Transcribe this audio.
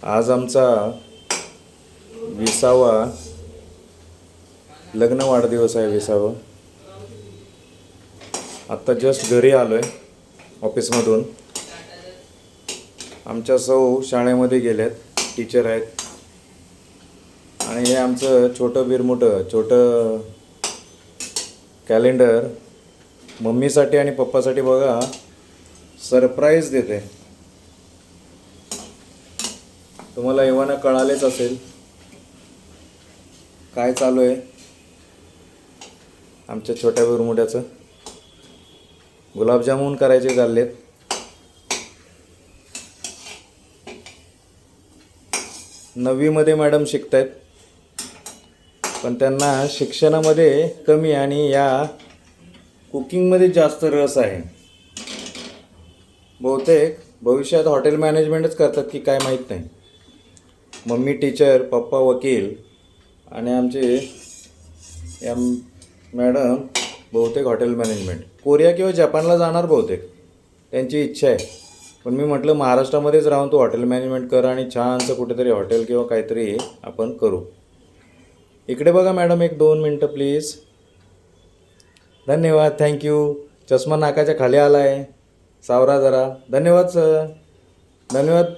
आज आमचा 20वा लग्न वाढदिवस आहे. 20वा. आत्ता जस्ट घरी आलो आहे ऑफिसमधून. आमच्या सौ शाळेमध्ये गेल्यात, टीचर आहेत. आणि हे आमचं छोटं कॅलेंडर मम्मीसाठी आणि पप्पासाठी बघा सरप्राईज देते. तुम्हाला एव्हाना कळालेच असेल काय चालू आहे आमच्या छोट्या बिरमुड्याचं. गुलाबजामुन करायचे चाललेत. नववीमध्ये मॅडम शिकतायत, पण त्यांना शिक्षणामध्ये कमी आणि या कुकिंगमध्ये जास्त रस आहे. बहुतेक भविष्यात हॉटेल मॅनेजमेंटच करतात की काय माहीत नाही. मम्मी टीचर, पप्पा वकील आणि आमचे या मॅडम बहुतेक हॉटेल मॅनेजमेंट. कोरिया किंवा जपानला जाणार बहुतेक, त्यांची इच्छा आहे. पण मी म्हटलं महाराष्ट्रामध्येच राहून तू हॉटेल मॅनेजमेंट कर आणि छानसं कुठेतरी हॉटेल किंवा काहीतरी आपण करू. इकडे बघा मॅडम, 1-2 मिनटं प्लीज. धन्यवाद, थँक्यू. चष्मा नाकाच्या खाली आला आहे, सावरा जरा. धन्यवाद सर, धन्यवाद.